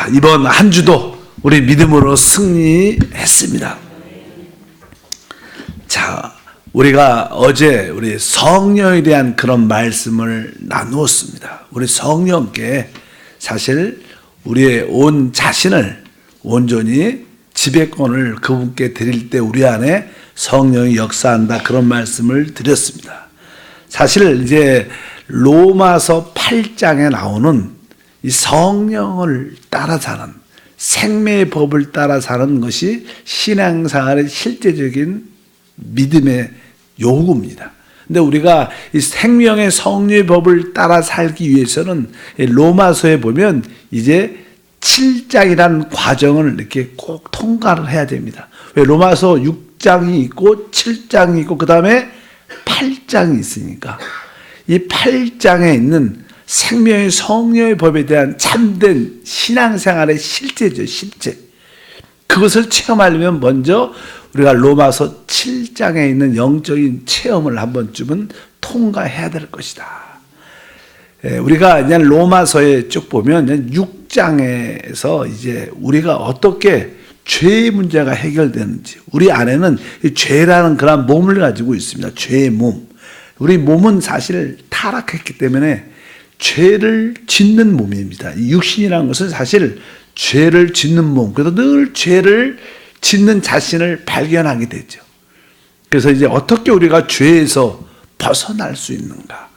자, 이번 한 주도 우리 믿음으로 승리했습니다. 자, 우리가 어제 우리 성령에 대한 그런 말씀을 나누었습니다. 우리 성령께 사실 우리의 온 자신을 온전히 지배권을 그분께 드릴 때 우리 안에 성령이 역사한다, 그런 말씀을 드렸습니다. 사실 이제 로마서 8장에 나오는 이 성령을 따라 사는, 생명의 법을 따라 사는 것이 신앙생활의 실제적인 믿음의 요구입니다. 근데 우리가 이 생명의 성령의 법을 따라 살기 위해서는 로마서에 보면 이제 7장이라는 과정을 이렇게 꼭 통과를 해야 됩니다. 왜? 로마서 6장이 있고 7장이 있고 그 다음에 8장이 있으니까 이 8장에 있는 생명의 성령의 법에 대한 참된 신앙생활의 실제죠, 실제. 그것을 체험하려면 먼저 우리가 로마서 7장에 있는 영적인 체험을 한 번쯤은 통과해야 될 것이다. 우리가 그냥 로마서에 쭉 보면 6장에서 이제 우리가 어떻게 죄의 문제가 해결되는지, 우리 안에는 이 죄라는 그런 몸을 가지고 있습니다. 죄의 몸. 우리 몸은 사실 타락했기 때문에 죄를 짓는 몸입니다. 이 육신이라는 것은 사실 죄를 짓는 몸. 그래서 늘 죄를 짓는 자신을 발견하게 되죠. 그래서 이제 어떻게 우리가 죄에서 벗어날 수 있는가,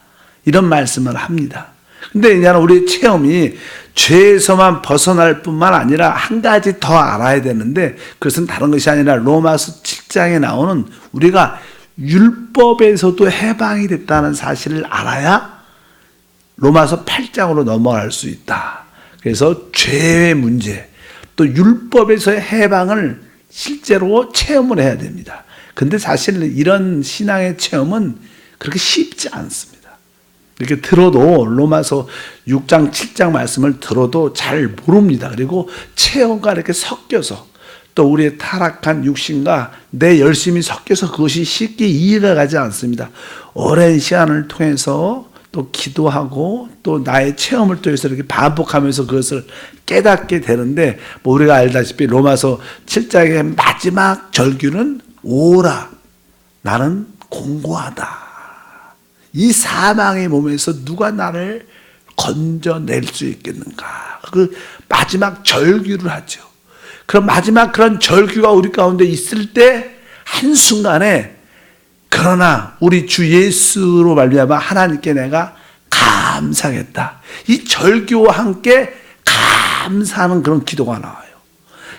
이런 말씀을 합니다. 근데 이제 우리의 체험이 죄에서만 벗어날 뿐만 아니라 한 가지 더 알아야 되는데, 그것은 다른 것이 아니라 로마서 7장에 나오는 우리가 율법에서도 해방이 됐다는 사실을 알아야 로마서 8장으로 넘어갈 수 있다. 그래서 죄의 문제, 또 율법에서의 해방을 실제로 체험을 해야 됩니다. 근데 사실 이런 신앙의 체험은 그렇게 쉽지 않습니다. 이렇게 들어도 로마서 6장, 7장 말씀을 들어도 잘 모릅니다. 그리고 체험과 이렇게 섞여서 또 우리의 타락한 육신과 내 열심이 섞여서 그것이 쉽게 이해가 가지 않습니다. 오랜 시간을 통해서 또 기도하고 또 나의 체험을 통해서 이렇게 반복하면서 그것을 깨닫게 되는데, 뭐 우리가 알다시피 로마서 7장의 마지막 절규는 오라, 나는 공고하다. 이 사망의 몸에서 누가 나를 건져낼 수 있겠는가. 그 마지막 절규를 하죠. 그럼 마지막 그런 절규가 우리 가운데 있을 때 한순간에, 그러나 우리 주 예수로 말미암아 하나님께 내가 감사하겠다, 이 절규와 함께 감사하는 그런 기도가 나와요.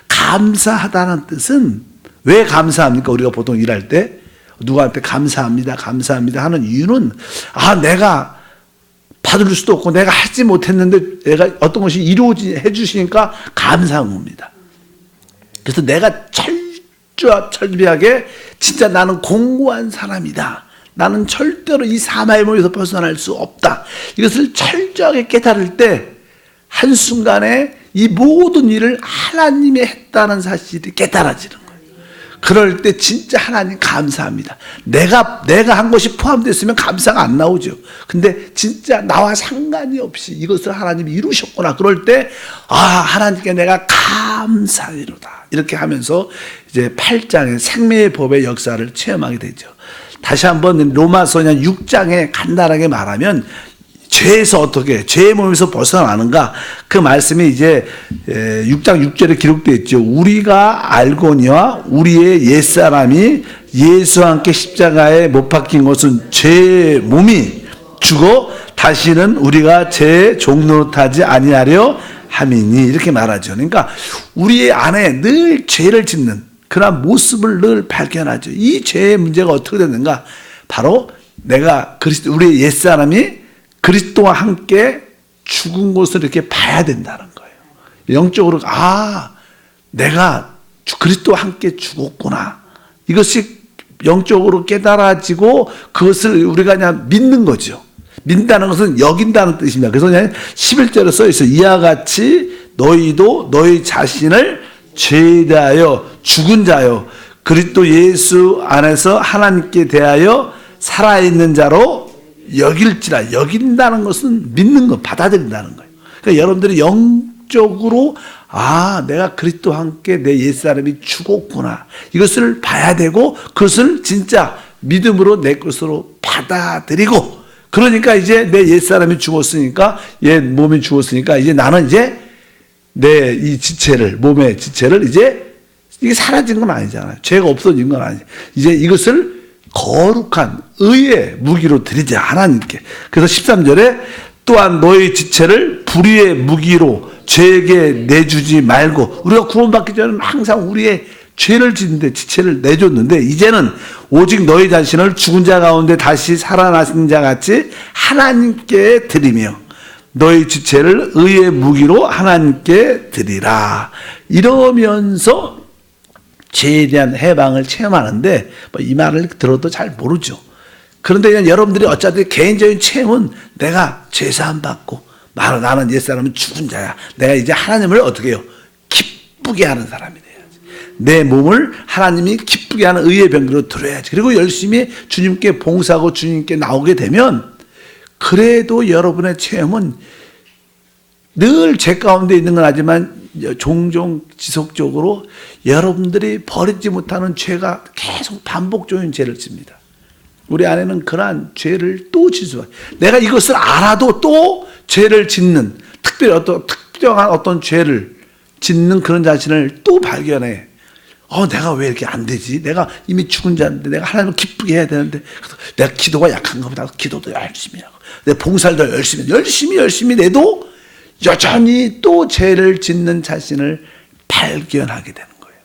감사하다는 뜻은, 왜 감사합니까? 우리가 보통 일할 때 누구한테 감사합니다, 감사합니다 하는 이유는, 내가 받을 수도 없고 내가 하지 못했는데 내가 어떤 것이 이루어해 주시니까 감사한 겁니다. 그래서 내가 철저하게 진짜 나는 공고한 사람이다, 나는 절대로 이 사마의 몸에서 벗어날 수 없다, 이것을 철저하게 깨달을 때 한순간에 이 모든 일을 하나님이 했다는 사실이 깨달아지는 거예요. 그럴 때 진짜 하나님 감사합니다. 내가 한 것이 포함됐으면 감사가 안 나오죠. 근데 진짜 나와 상관이 없이 이것을 하나님이 이루셨구나. 그럴 때 하나님께 내가 감사하리로다, 이렇게 하면서 이제 8장의 생명의 법의 역사를 체험하게 되죠. 다시 한번 로마서 6장에 간단하게 말하면 죄에서 어떻게, 죄의 몸에서 벗어나는가, 그 말씀이 이제 6장 6절에 기록되어 있죠. 우리가 알거니와 우리의 옛사람이 예수와 함께 십자가에 못 박힌 것은 죄의 몸이 죽어 다시는 우리가 죄의 종노릇하지 아니하려 함이니, 이렇게 말하죠. 그러니까 우리 안에 늘 죄를 짓는 그런 모습을 늘 발견하죠. 이 죄의 문제가 어떻게 됐는가? 바로 내가 우리의 옛사람이 그리스도와 함께 죽은 것을 이렇게 봐야 된다는 거예요. 영적으로 내가 그리스도와 함께 죽었구나, 이것이 영적으로 깨달아지고 그것을 우리가 그냥 믿는 거죠. 믿는다는 것은 여긴다는 뜻입니다. 그래서 그냥 11절에 써 있어요. 이와 같이 너희도 너희 자신을 죄에 대하여 죽은 자요 그리스도 예수 안에서 하나님께 대하여 살아있는 자로 여길지라. 여긴다는 것은 믿는 거, 받아들인다는 거예요. 그러니까 여러분들이 영적으로 내가 그리스도와 함께 내 옛사람이 죽었구나. 이것을 봐야 되고 그것을 진짜 믿음으로 내 것으로 받아들이고, 그러니까 이제 내 옛사람이 죽었으니까, 옛 몸이 죽었으니까 이제 나는 이제 내 이 지체를, 몸의 지체를 이제 이게 사라진 건 아니잖아요. 죄가 없어진 건 아니에요. 이제 이것을 거룩한 의의 무기로 드리자, 하나님께. 그래서 13절에 또한 너희 지체를 불의의 무기로 죄에게 내주지 말고, 우리가 구원받기 전에는 항상 우리의 죄를 짓는데 지체를 내줬는데, 이제는 오직 너희 자신을 죽은 자 가운데 다시 살아나신 자 같이 하나님께 드리며 너희 지체를 의의 무기로 하나님께 드리라. 이러면서 죄에 대한 해방을 체험하는데, 이 말을 들어도 잘 모르죠. 그런데 그냥 여러분들이 어차피 개인적인 체험은 내가 죄사함 받고 나는 옛사람은 죽은 자야. 내가 이제 하나님을 어떻게 해요? 기쁘게 하는 사람이 돼야지. 내 몸을 하나님이 기쁘게 하는 의의 병기로 드려야지. 그리고 열심히 주님께 봉사하고 주님께 나오게 되면, 그래도 여러분의 체험은 늘 죄 가운데 있는 건 하지만 종종 지속적으로 여러분들이 버리지 못하는 죄가 계속 반복적인 죄를 집니다. 우리 안에는 그러한 죄를 또 질 수가, 내가 이것을 알아도 또 죄를 짓는, 특별히 특정한 어떤 죄를 짓는 그런 자신을 또 발견해. 내가 왜 이렇게 안 되지? 내가 이미 죽은 자인데, 내가 하나님을 기쁘게 해야 되는데, 내가 기도가 약한가 보다. 기도도 열심히 하고, 내 봉사도 열심히 내도 여전히 또 죄를 짓는 자신을 발견하게 되는 거예요.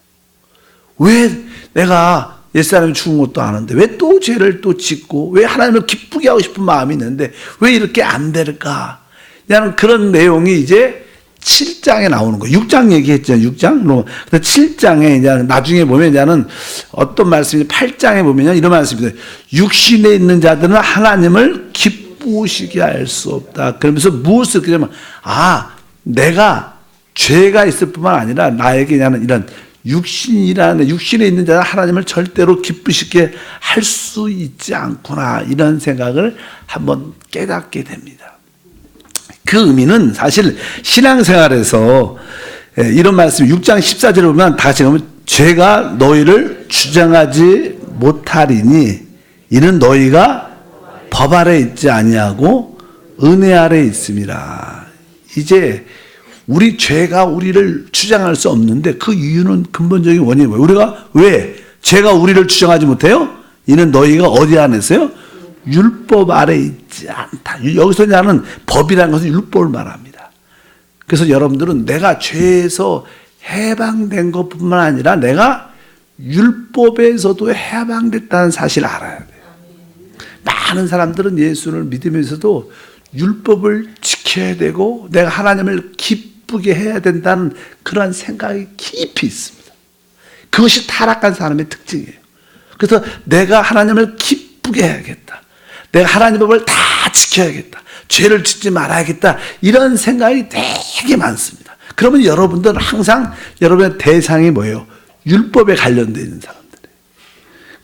왜 내가 옛사람이 죽은 것도 아는데 왜 또 죄를 또 짓고, 왜 하나님을 기쁘게 하고 싶은 마음이 있는데 왜 이렇게 안 될까? 라는 그런 내용이 이제 7장에 나오는 거예요. 6장 얘기했잖아요. 6장. 7장에 이제 나중에 보면 이제는 어떤 말씀이 8장에 보면 이런 말씀입니다. 육신에 있는 자들은 하나님을 기쁘시게 할 수 없다. 그러면서 무엇을 그러면 내가 죄가 있을 뿐만 아니라 나에게 이런 육신에 있는 자는 하나님을 절대로 기쁘시게 할 수 있지 않구나, 이런 생각을 한번 깨닫게 됩니다. 그 의미는 사실 신앙생활에서 이런 말씀, 6장 14절에 보면 다시 보면, 죄가 너희를 주장하지 못하리니 이는 너희가 법 아래 있지 아니하고 은혜 아래 있음이라. 이제 우리 죄가 우리를 주장할 수 없는데 그 이유는, 근본적인 원인이 뭐예요? 우리가 왜 죄가 우리를 주장하지 못해요? 이는 너희가 어디 안에서요? 율법 아래 있지 않다. 여기서 나는 법이라는 것은 율법을 말합니다. 그래서 여러분들은 내가 죄에서 해방된 것뿐만 아니라 내가 율법에서도 해방됐다는 사실을 알아야 돼요. 많은 사람들은 예수를 믿으면서도 율법을 지켜야 되고 내가 하나님을 기쁘게 해야 된다는 그런 생각이 깊이 있습니다. 그것이 타락한 사람의 특징이에요. 그래서 내가 하나님을 기쁘게 해야겠다, 내가 하나님의 법을 다 지켜야겠다, 죄를 짓지 말아야겠다, 이런 생각이 되게 많습니다. 그러면 여러분들은 항상 여러분의 대상이 뭐예요? 율법에 관련되어 있는 사람들이에요.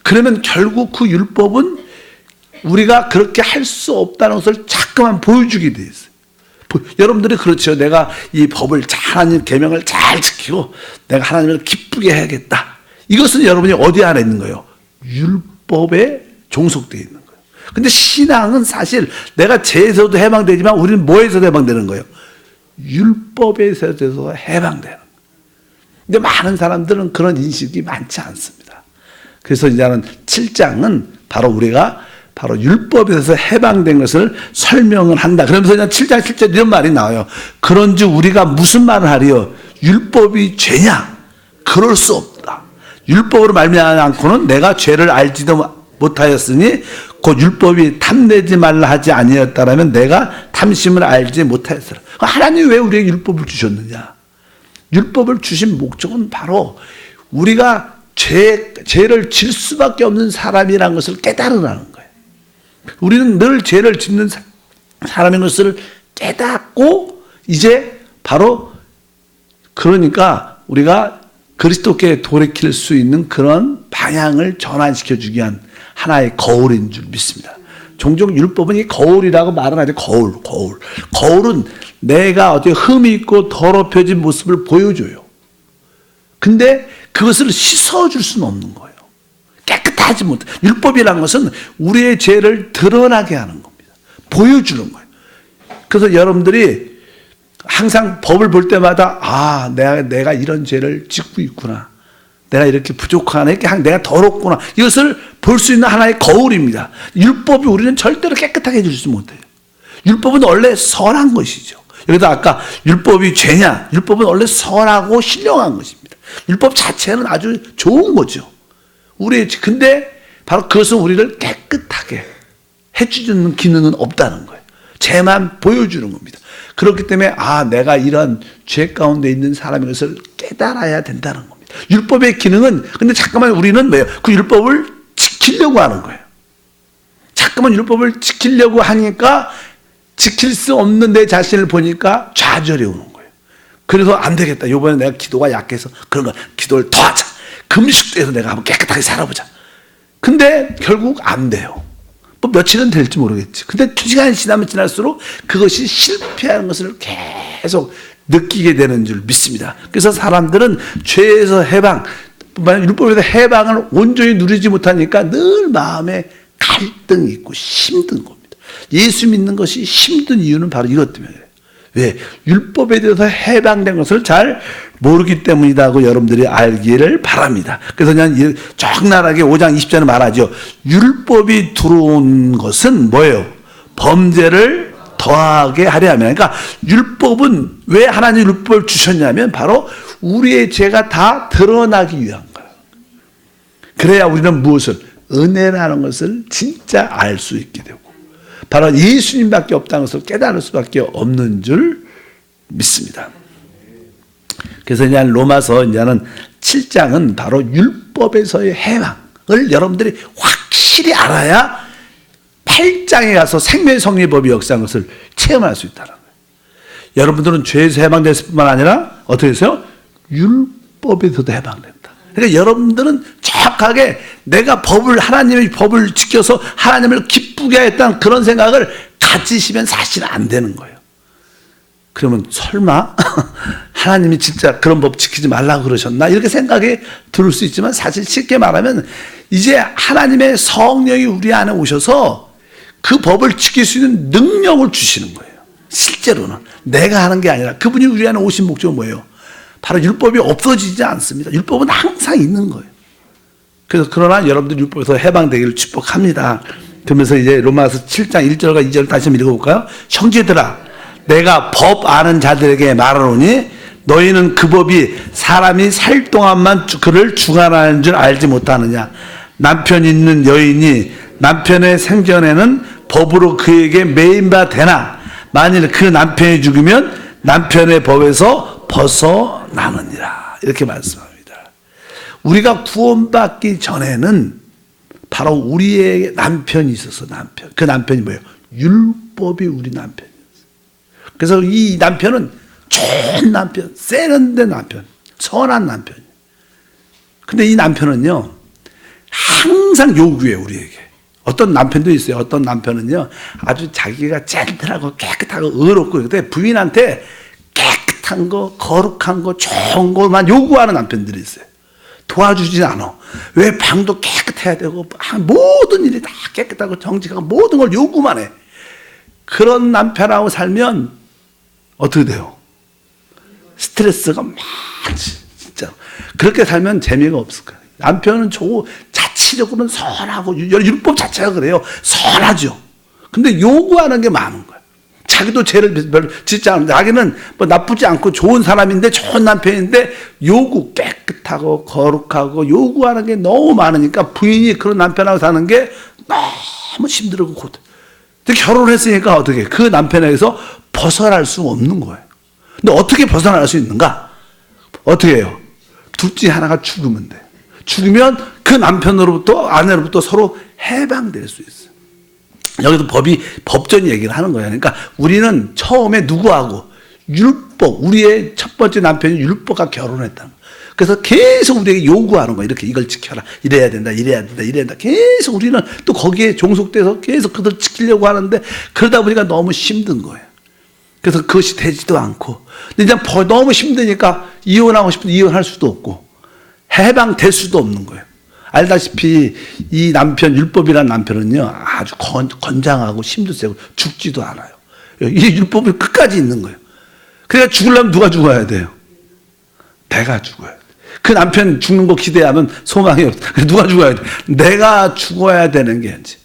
그러면 결국 그 율법은 우리가 그렇게 할 수 없다는 것을 자꾸만 보여주게 돼 있어요. 여러분들이 그렇죠. 내가 이 법을 하나님 계명을 잘 지키고 내가 하나님을 기쁘게 해야겠다. 이것은 여러분이 어디 안에 있는 거예요? 율법에 종속되어 있는 거예요. 근데 신앙은 사실 내가 죄에서도 해방되지만 우리는 뭐에서도 해방되는 거예요? 율법에서도 해방되는 거예요. 근데 많은 사람들은 그런 인식이 많지 않습니다. 그래서 이제는 7장은 바로 우리가 바로 율법에서 해방된 것을 설명을 한다. 그러면서 그냥 7장 7절 이런 말이 나와요. 그런즉 우리가 무슨 말을 하리요? 율법이 죄냐? 그럴 수 없다. 율법으로 말미암지 않고는 내가 죄를 알지도 못하였으니 곧 율법이 탐내지 말라 하지 아니었다라면 내가 탐심을 알지 못하였으라. 하나님이 왜 우리에게 율법을 주셨느냐? 율법을 주신 목적은 바로 우리가 죄를 질 수밖에 없는 사람이라는 것을 깨달으라는 거예요. 우리는 늘 죄를 짓는 사람인 것을 깨닫고 이제 바로 그러니까 우리가 그리스도께 돌이킬 수 있는 그런 방향을 전환시켜주기 위한 하나의 거울인 줄 믿습니다. 종종 율법은 이 거울이라고 말은 하죠. 거울. 거울은 내가 어떻게 흠이 있고 더럽혀진 모습을 보여줘요. 근데 그것을 씻어줄 수는 없는 거예요. 깨끗하지 못해. 율법이라는 것은 우리의 죄를 드러나게 하는 겁니다. 보여주는 거예요. 그래서 여러분들이 항상 법을 볼 때마다 내가 이런 죄를 짓고 있구나. 내가 이렇게 부족하네. 내가 더럽구나. 이것을 볼 수 있는 하나의 거울입니다. 율법이 우리는 절대로 깨끗하게 해주지 못해요. 율법은 원래 선한 것이죠. 여기다 아까 율법이 죄냐? 율법은 원래 선하고 신령한 것입니다. 율법 자체는 아주 좋은 거죠. 근데 바로 그것은 우리를 깨끗하게 해주는 기능은 없다는 거예요. 죄만 보여주는 겁니다. 그렇기 때문에 내가 이런 죄 가운데 있는 사람인 것을 깨달아야 된다는 겁니다. 율법의 기능은 근데 잠깐만 우리는 뭐예요? 그 율법을 지키려고 하는 거예요. 잠깐만 율법을 지키려고 하니까 지킬 수 없는 내 자신을 보니까 좌절이 오는 거예요. 그래서 안 되겠다. 이번에 내가 기도가 약해서 그런 거 기도를 더 하자. 금식도 해서 내가 한번 깨끗하게 살아보자. 근데 결국 안 돼요. 뭐 며칠은 될지 모르겠지. 근데 시간이 지나면 지날수록 그것이 실패하는 것을 계속 느끼게 되는 줄 믿습니다. 그래서 사람들은 죄에서 해방, 율법에서 해방을 온전히 누리지 못하니까 늘 마음에 갈등이 있고 힘든 겁니다. 예수 믿는 것이 힘든 이유는 바로 이것 때문에 그래요. 왜? 율법에 대해서 해방된 것을 잘 모르기 때문이라고 여러분들이 알기를 바랍니다. 그래서 그냥 적나라하게 5장 20절에 말하죠. 율법이 들어온 것은 뭐예요? 범죄를 더하게 하려 하면. 그러니까 율법은 왜 하나님 율법을 주셨냐면 바로 우리의 죄가 다 드러나기 위한 거예요. 그래야 우리는 무엇을? 은혜라는 것을 진짜 알 수 있게 되고 바로 예수님밖에 없다는 것을 깨달을 수밖에 없는 줄 믿습니다. 그래서 이제 로마서 이제는 7장은 바로 율법에서의 해방을 여러분들이 확실히 알아야 8장에 가서 생명의 성리법이 역사한 것을 체험할 수 있다는 거예요. 여러분들은 죄에서 해방됐을 뿐만 아니라 어떻게 했어요? 율법에서도 해방된다. 그러니까 여러분들은 정확하게 내가 하나님의 법을 지켜서 하나님을 기쁘게 하겠다는 그런 생각을 가지시면 사실 안 되는 거예요. 그러면 설마 하나님이 진짜 그런 법 지키지 말라고 그러셨나? 이렇게 생각이 들 수 있지만 사실 쉽게 말하면 이제 하나님의 성령이 우리 안에 오셔서 그 법을 지킬 수 있는 능력을 주시는 거예요. 실제로는 내가 하는 게 아니라 그분이 우리 안에 오신 목적은 뭐예요? 바로 율법이 없어지지 않습니다. 율법은 항상 있는 거예요. 그래서 그러나 여러분들 율법에서 해방되기를 축복합니다. 그러면서 이제 로마서 7장 1절과 2절 다시 한번 읽어볼까요? 형제들아 내가 법 아는 자들에게 말하노니 너희는 그 법이 사람이 살 동안만 그를 주관하는 줄 알지 못하느냐. 남편 있는 여인이 남편의 생전에는 법으로 그에게 매인바 되나 만일 그 남편이 죽으면 남편의 법에서 벗어나느니라. 이렇게 말씀합니다. 우리가 구원받기 전에는 바로 우리의 남편이 있어서 그 남편이 뭐예요? 율법이 우리 남편이었어요. 그래서 이 남편은 좋은 남편, 세련된 남편, 선한 남편이에요. 근데 이 남편은요 항상 요구해요. 우리에게. 어떤 남편도 있어요. 어떤 남편은요 아주 자기가 젠틀하고 깨끗하고 의롭고 그런데 부인한테 깨끗한 거, 거룩한 거, 좋은 것만 요구하는 남편들이 있어요. 도와주지 않아. 왜? 방도 깨끗해야 되고 모든 일이 다 깨끗하고 정직하고 모든 걸 요구만 해. 그런 남편하고 살면 어떻게 돼요? 스트레스가 많지. 진짜. 그렇게 살면 재미가 없을 거예요. 남편은 자치적으로는 선하고 율법 자체가 그래요. 선하죠. 근데 요구하는 게 많은 거예요. 자기도 죄를 별로 짓지 않는데 자기는 뭐 나쁘지 않고 좋은 사람인데 좋은 남편인데 깨끗하고 거룩하고 요구하는 게 너무 많으니까 부인이 그런 남편하고 사는 게 너무 힘들고 고통. 근데 결혼했으니까 어떻게 그 남편에게서 벗어날 수 없는 거예요. 근데 어떻게 벗어날 수 있는가? 어떻게 해요? 둘째 하나가 죽으면 돼. 죽으면 그 남편으로부터 아내로부터 서로 해방될 수 있어요. 여기도 법전 얘기를 하는 거예요. 그러니까 우리는 처음에 누구하고? 율법, 우리의 첫 번째 남편이 율법과 결혼했다는 거예요. 그래서 계속 우리에게 요구하는 거예요. 이렇게 이걸 지켜라. 이래야 된다, 이래야 된다, 이래야 된다. 계속 우리는 또 거기에 종속돼서 계속 그들 지키려고 하는데 그러다 보니까 너무 힘든 거예요. 그래서 그것이 되지도 않고. 근데 이제 너무 힘드니까 이혼하고 싶은데 이혼할 수도 없고 해방될 수도 없는 거예요. 알다시피 이 남편, 율법이라는 남편은요, 아주 건장하고 힘도 세고 죽지도 않아요. 이 율법이 끝까지 있는 거예요. 그러니까 죽으려면 누가 죽어야 돼요? 내가 죽어야 돼. 그 남편 죽는 거 기대하면 소망이 없어. 누가 죽어야 돼? 내가 죽어야 되는 게 현재.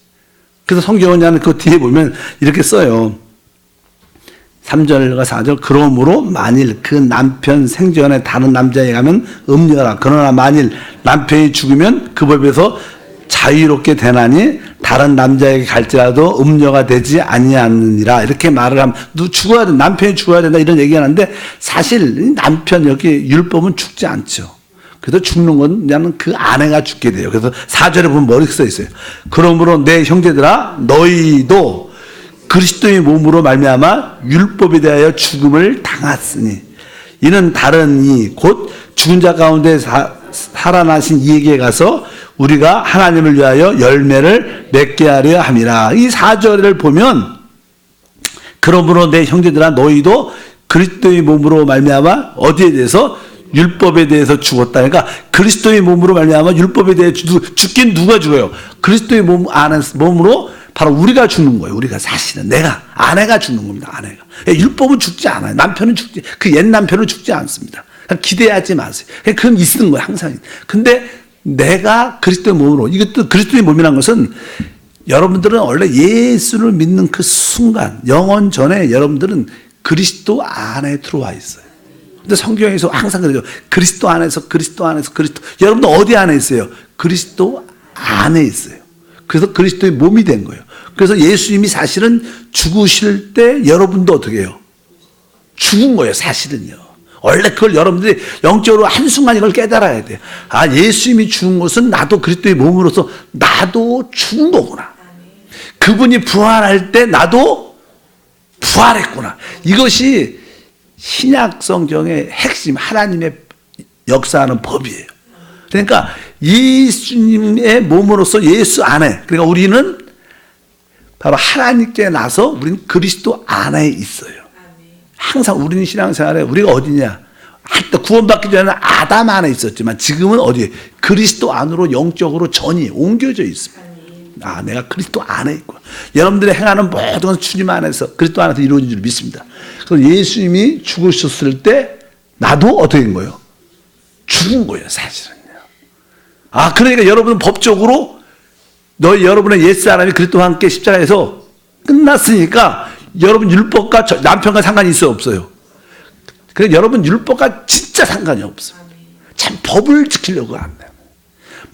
그래서 성경은 그 뒤에 보면 이렇게 써요. 3절과 4절. 그러므로 만일 그 남편 생전에 다른 남자에게 가면 음녀라. 그러나 만일 남편이 죽으면 그 법에서 자유롭게 되나니 다른 남자에게 갈지라도 음녀가 되지 아니하느니라. 이렇게 말을 하면 죽어야 돼. 남편이 죽어야 된다 이런 얘기하는데 사실 남편 여기 율법은 죽지 않죠. 그래서 죽는 건 그냥 그 아내가 죽게 돼요. 그래서 4절에 보면 뭐라고 써 있어요. 그러므로 내 형제들아 너희도 그리스도의 몸으로 말미암아 율법에 대하여 죽음을 당했으니 이는 다른 이 곧 죽은 자 가운데 살아나신 이에게 가서 우리가 하나님을 위하여 열매를 맺게 하려 함이라. 이 4절을 보면 그러므로 내 형제들아 너희도 그리스도의 몸으로 말미암아 어디에 대해서 율법에 대해서 죽었다. 그러니까 그리스도의 몸으로 말미암아 율법에 대해 죽긴 누가 죽어요? 그리스도의 몸으로 바로 우리가 죽는 거예요. 우리가 사실은 아내가 죽는 겁니다. 아내가. 율법은 죽지 않아요. 남편은 그 옛 남편은 죽지 않습니다. 기대하지 마세요. 그건 있는 거예요. 항상. 근데 내가 그리스도의 몸으로, 이것도 그리스도의 몸이라는 것은 여러분들은 원래 예수를 믿는 그 순간, 영원 전에 여러분들은 그리스도 안에 들어와 있어요. 근데 성경에서 항상 그러죠. 그리스도 안에서. 여러분들 어디 안에 있어요? 그리스도 안에 있어요. 그래서 그리스도의 몸이 된 거예요. 그래서 예수님이 사실은 죽으실 때 여러분도 어떻게 해요? 죽은 거예요, 사실은요. 원래 그걸 여러분들이 영적으로 한순간 이걸 깨달아야 돼요. 아, 예수님이 죽은 것은 나도 그리스도의 몸으로서 나도 죽은 거구나. 그분이 부활할 때 나도 부활했구나. 이것이 신약 성경의 핵심, 하나님의 역사하는 법이에요. 그러니까 예수님의 몸으로서 예수 안에, 그러니까 우리는 바로 하나님께 나서 우리는 그리스도 안에 있어요. 항상 우리는 신앙생활에 우리가 어디냐? 하여튼 구원받기 전에는 아담 안에 있었지만 지금은 어디에? 그리스도 안으로 영적으로 전이 옮겨져 있습니다. 아, 내가 그리스도 안에 있구나. 여러분들이 행하는 모든 것은 주님 안에서, 그리스도 안에서 이루어진 줄 믿습니다. 그래서 예수님이 죽으셨을 때 나도 어떻게 된 거예요? 죽은 거예요, 사실은요. 아, 그러니까 여러분은 법적으로 여러분의 옛사람이 그리스도와 함께 십자가에서 끝났으니까 여러분 율법과 남편과 상관이 있어요, 없어요? 그래서 여러분 율법과 진짜 상관이 없어요. 참 법을 지키려고 합니다.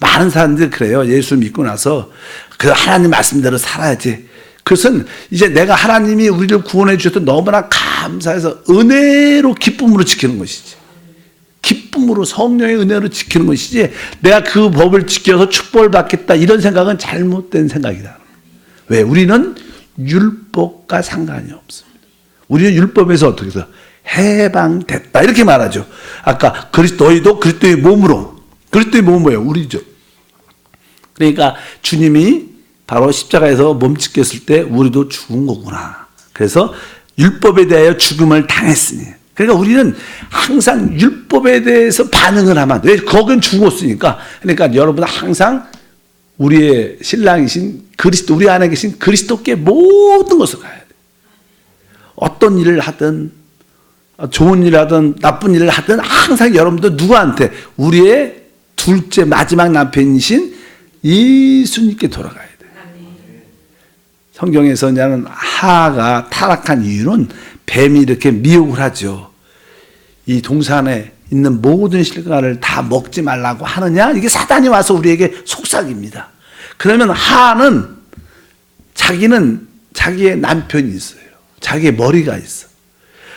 많은 사람들이 그래요. 예수 믿고 나서 그 하나님 말씀대로 살아야지. 그것은 이제 내가 하나님이 우리를 구원해 주셔서 너무나 감사해서 은혜로 기쁨으로 지키는 것이지. 기쁨으로 성령의 은혜로 지키는 것이지 내가 그 법을 지켜서 축복을 받겠다 이런 생각은 잘못된 생각이다. 왜? 우리는 율법과 상관이 없습니다. 우리는 율법에서 어떻게 해서 해방됐다 이렇게 말하죠. 아까 너희도 그리스도의 몸으로, 그리스도의 몸은 뭐예요? 우리죠. 그러니까 주님이 바로 십자가에서 몸짓겼을 때 우리도 죽은 거구나. 그래서 율법에 대하여 죽음을 당했으니. 그러니까 우리는 항상 율법에 대해서 반응을 하면 왜? 거긴 죽었으니까. 그러니까 여러분은 항상 우리의 신랑이신 그리스도, 우리 안에 계신 그리스도께 모든 것을 가야 돼. 어떤 일을 하든 좋은 일을 하든 나쁜 일을 하든 항상 여러분들 누구한테? 우리의 둘째 마지막 남편이신 예수님께 돌아가야 돼. 성경에서는 하가 타락한 이유는 뱀이 이렇게 미혹을 하죠. 이 동산에 있는 모든 실과를 다 먹지 말라고 하느냐? 이게 사단이 와서 우리에게 속삭입니다. 그러면 하는 자기는 자기의 남편이 있어요. 자기의 머리가 있어.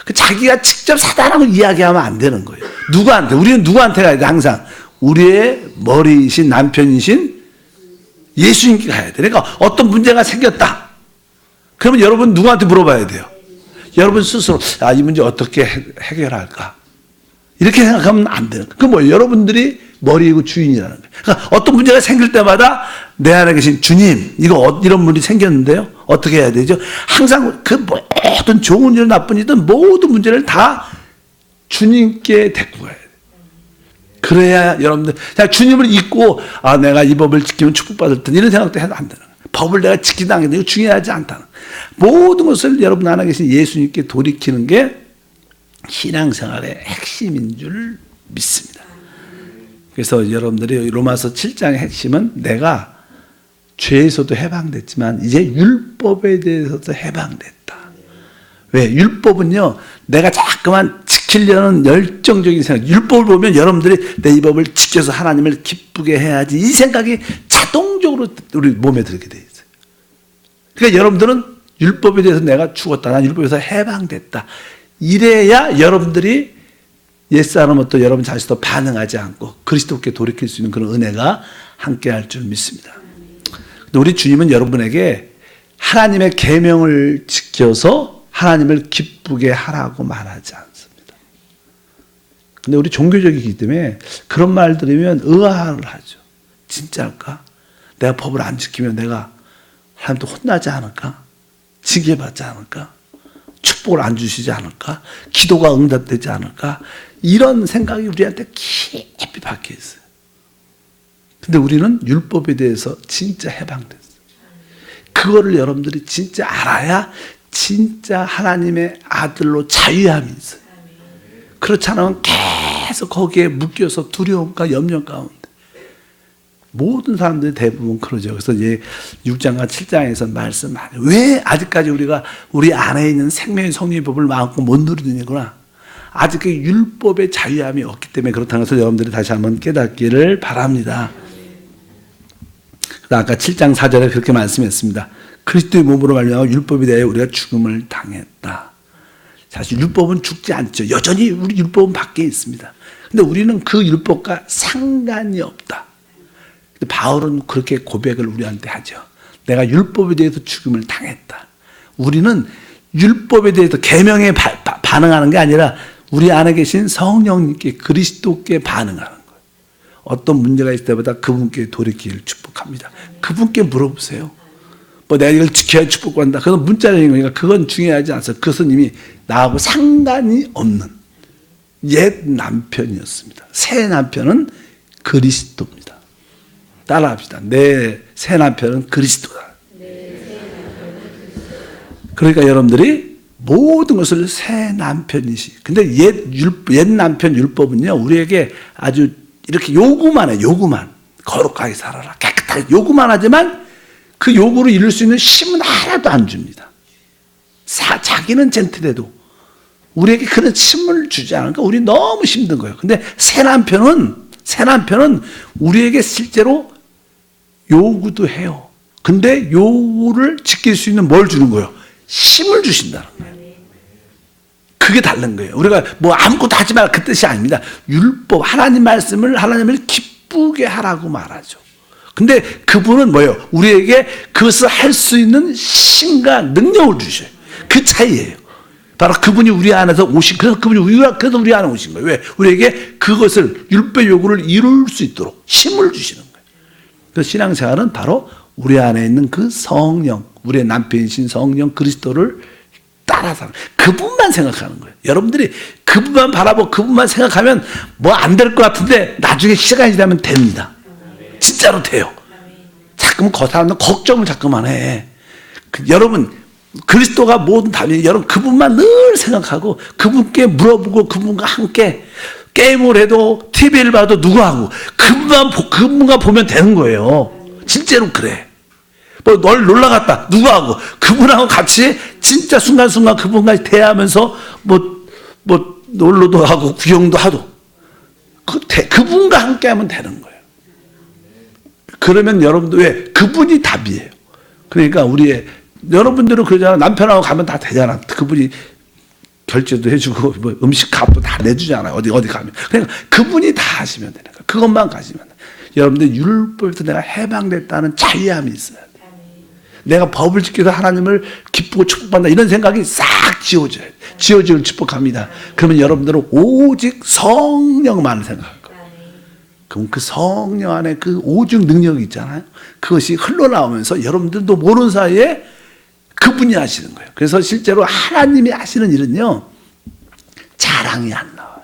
그 자기가 직접 사단하고 이야기하면 안 되는 거예요. 누구한테? 우리는 누구한테 가야 돼? 항상 우리의 머리이신 남편이신 예수님께 가야 돼. 그러니까 어떤 문제가 생겼다. 그러면 여러분 누구한테 물어봐야 돼요? 여러분 스스로 이 문제 어떻게 해결할까? 이렇게 생각하면 안 되는 거예요. 그 뭐예요? 여러분들이 머리이고 주인이라는 거예요. 그러니까 어떤 문제가 생길 때마다 내 안에 계신 주님, 이런 문제 생겼는데요. 어떻게 해야 되죠? 항상 그 모든 좋은 일, 나쁜 일든 모든 문제를 다 주님께 데리고 가야 돼요. 그래야 여러분들, 주님을 잊고, 내가 이 법을 지키면 축복받을 듯, 이런 생각도 해도 안 되는 거예요. 법을 내가 지키다 하는 게 중요하지 않다는. 모든 것을 여러분 안에 계신 예수님께 돌이키는 게 신앙생활의 핵심인 줄 믿습니다. 그래서 여러분들이 로마서 7장의 핵심은 내가 죄에서도 해방됐지만 이제 율법에 대해서도 해방됐다. 왜? 율법은요, 내가 자꾸만 지키려는 열정적인 생각, 율법을 보면 여러분들이 내 이 법을 지켜서 하나님을 기쁘게 해야지, 이 생각이 자동적으로 우리 몸에 들게 돼 있어요. 그러니까 여러분들은 율법에 대해서 내가 죽었다, 난 율법에서 해방됐다, 이래야 여러분들이 옛사람은 여러분 자신도 반응하지 않고 그리스도께 돌이킬 수 있는 그런 은혜가 함께 할 줄 믿습니다. 근데 우리 주님은 여러분에게 하나님의 계명을 지켜서 하나님을 기쁘게 하라고 말하지 않습니다. 근데 우리 종교적이기 때문에 그런 말 들으면 의아를 하죠. 진짜일까? 내가 법을 안 지키면 내가 하나님도 혼나지 않을까? 징계받지 않을까? 축복을 안 주시지 않을까? 기도가 응답되지 않을까? 이런 생각이 우리한테 깊이 박혀 있어요. 근데 우리는 율법에 대해서 진짜 해방됐어요. 그거를 여러분들이 진짜 알아야 진짜 하나님의 아들로 자유함이 있어요. 그렇지 않으면 계속 거기에 묶여서 두려움과 염려 가운데. 모든 사람들이 대부분 그러죠. 그래서 이제 6장과 7장에서 말씀하죠. 왜 아직까지 우리가 우리 안에 있는 생명의 성령의 법을 마음껏 못 누리느냐구나. 아직 그 율법의 자유함이 없기 때문에 그렇다는 것을 여러분들이 다시 한번 깨닫기를 바랍니다. 아까 7장 4절에 그렇게 말씀했습니다. 그리스도의 몸으로 말미암아 율법에 대하여 우리가 죽음을 당했다. 사실 율법은 죽지 않죠. 여전히 우리 율법은 밖에 있습니다. 근데 우리는 그 율법과 상관이 없다. 근데 바울은 그렇게 고백을 우리한테 하죠. 내가 율법에 대해서 죽음을 당했다. 우리는 율법에 대해서 계명에 반응하는 게 아니라 우리 안에 계신 성령님께 그리스도께 반응하는 거예요. 어떤 문제가 있을 때마다 그분께 돌이키기를 축복합니다. 그분께 물어보세요. 내가 이걸 지켜야 축복받는다. 그건 문자적인 거니까 그건 중요하지 않아요. 그것은 이미 나하고 상관이 없는 옛 남편이었습니다. 새 남편은 그리스도입니다. 따라합시다. 내 새 남편은 그리스도다. 그러니까 여러분들이 모든 것을 새 남편이시. 근데 옛 남편 율법은요, 우리에게 아주 이렇게 요구만 해, 요구만. 거룩하게 살아라, 깨끗하게. 요구만 하지만 그 요구를 이룰 수 있는 힘은 하나도 안 줍니다. 자기는 젠틀해도 우리에게 그런 힘을 주지 않으니까 우리 너무 힘든 거예요. 근데 새 남편은 우리에게 실제로 요구도 해요. 근데 요구를 지킬 수 있는 뭘 주는 거예요? 힘을 주신다는 거예요. 그게 다른 거예요. 우리가 아무것도 하지 말라 그 뜻이 아닙니다. 율법, 하나님 말씀을 하나님을 기쁘게 하라고 말하죠. 근데 그분은 뭐예요? 우리에게 그것을 할 수 있는 힘과 능력을 주셔요. 그 차이예요. 바로 그분이 우리 안에서 그래서 그래서 우리 안에 오신 거예요. 왜? 우리에게 그것을 율법 요구를 이룰 수 있도록 힘을 주시는 거예요. 그 신앙생활은 바로 우리 안에 있는 그 성령, 우리의 남편이신 성령 그리스도를 따라서 그분만 생각하는 거예요. 여러분들이 그분만 바라보고 그분만 생각하면 안 될 것 같은데 나중에 시간이 지나면 됩니다. 진짜로 돼요. 자꾸만 그 사람은 걱정을 자꾸만 해. 여러분 그리스도가 모든 답이 여러분 그분만 늘 생각하고 그분께 물어보고 그분과 함께 게임을 해도 TV를 봐도 누구하고 그분과 보면 되는 거예요. 진짜로 그래. 널 놀러 갔다 누구하고 그분하고 같이 진짜 순간순간 그분과 대하면서 놀러도 하고 구경도 하고 그분과 함께 하면 되는 거예요. 그러면 여러분들 왜? 그분이 답이에요. 그러니까 여러분들은 그러잖아. 남편하고 가면 다 되잖아. 그분이 결제도 해주고 음식 값도 다 내주잖아요. 어디 가면. 그러니까 그분이 다 하시면 되는 거예요. 그것만 가시면 돼요. 여러분들 율법에서 내가 해방됐다는 자유함이 있어요. 내가 법을 지켜서 하나님을 기쁘고 축복한다 이런 생각이 싹 지워져요. 지워지길 축복합니다. 그러면 여러분들은 오직 성령만을 생각할 거예요. 그럼 그 성령 안에 그 오직 능력이 있잖아요. 그것이 흘러나오면서 여러분들도 모르는 사이에 그분이 하시는 거예요. 그래서 실제로 하나님이 하시는 일은요, 자랑이 안 나와요.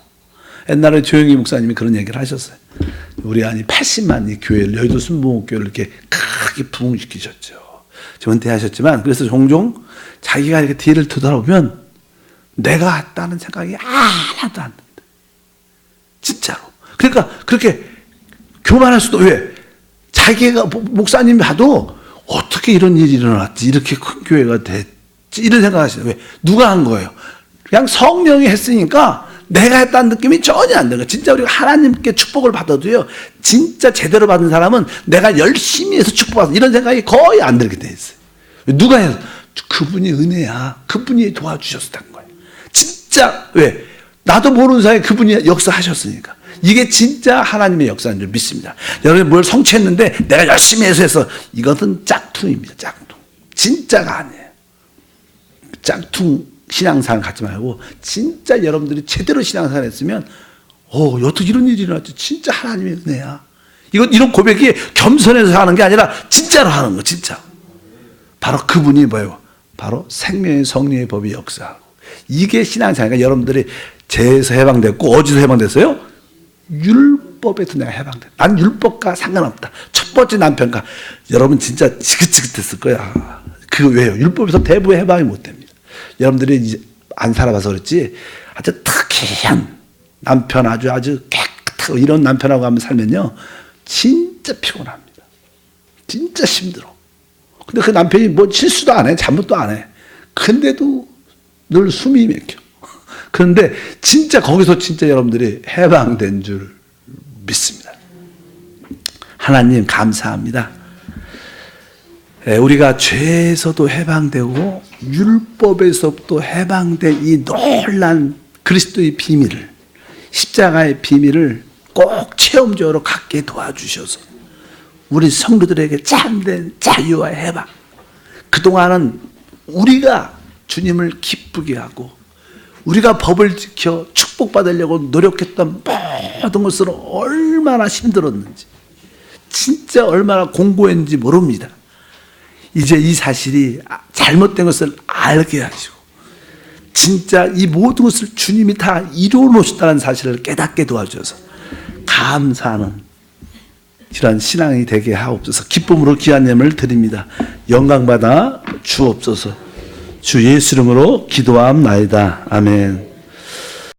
옛날에 조영희 목사님이 그런 얘기를 하셨어요. 우리 안이 80만이 교회를, 여의도 순복음교회를 이렇게 크게 부흥시키셨죠. 지금 은퇴하셨지만, 그래서 종종 자기가 이렇게 뒤를 뒤돌아보면 내가 했다는 생각이 하나도 안 든다. 진짜로. 그러니까 그렇게 교만할 수도, 왜? 자기가 목사님이 봐도 어떻게 이런 일이 일어났지? 이렇게 큰 교회가 됐지? 이런 생각하시죠. 왜? 누가 한 거예요? 그냥 성령이 했으니까 내가 했다는 느낌이 전혀 안 들어요. 진짜 우리가 하나님께 축복을 받아도요, 진짜 제대로 받은 사람은 내가 열심히 해서 축복받아 이런 생각이 거의 안 들게 돼 있어요. 누가 해서? 그분이 은혜야. 그분이 도와주셨다는 거예요. 진짜, 왜? 나도 모르는 사이에 그분이 역사하셨으니까. 이게 진짜 하나님의 역사인 줄 믿습니다. 여러분이 뭘 성취했는데 내가 열심히 해서 이것은 짝퉁입니다. 짝퉁. 진짜가 아니에요. 짝퉁 신앙생활 갖지 말고 진짜 여러분들이 제대로 신앙생활 했으면 어떻게 이런 일이 일어났지? 진짜 하나님의 은혜야. 이런 고백이 겸손해서 하는 게 아니라 진짜로 하는 거, 진짜. 바로 그분이 뭐예요? 바로 생명의 성령의 법이 역사하고. 이게 신앙생활이니까 여러분들이 죄에서 해방됐고 어디서 해방됐어요? 율법에서 내가 해방됐다. 난 율법과 상관없다. 첫 번째 남편과 여러분 진짜 지긋지긋했을 거야. 그거 왜요? 율법에서 대부분 해방이 못 됩니다. 여러분들이 이제 안 살아봐서 그렇지 아주 특이한 남편, 아주 깨끗하고 이런 남편하고 한번 살면요 진짜 피곤합니다. 진짜 힘들어. 근데 그 남편이 뭐 실수도 안 해, 잘못도 안 해. 근데도 늘 숨이 막혀. 그런데 진짜 거기서 진짜 여러분들이 해방된 줄 믿습니다. 하나님 감사합니다. 우리가 죄에서도 해방되고 율법에서도 해방된 이 놀란 그리스도의 비밀을, 십자가의 비밀을 꼭 체험적으로 갖게 도와주셔서 우리 성도들에게 참된 자유와 해방, 그동안은 우리가 주님을 기쁘게 하고 우리가 법을 지켜 축복받으려고 노력했던 모든 것으로 얼마나 힘들었는지, 진짜 얼마나 공고했는지 모릅니다. 이제 이 사실이 잘못된 것을 알게 하시고 진짜 이 모든 것을 주님이 다 이루어 놓으셨다는 사실을 깨닫게 도와주셔서 감사하는 이러한 신앙이 되게 하옵소서. 기쁨으로 귀한 예물을 드립니다. 영광받아 주옵소서. 주 예수 이름으로 기도함나이다. 아멘.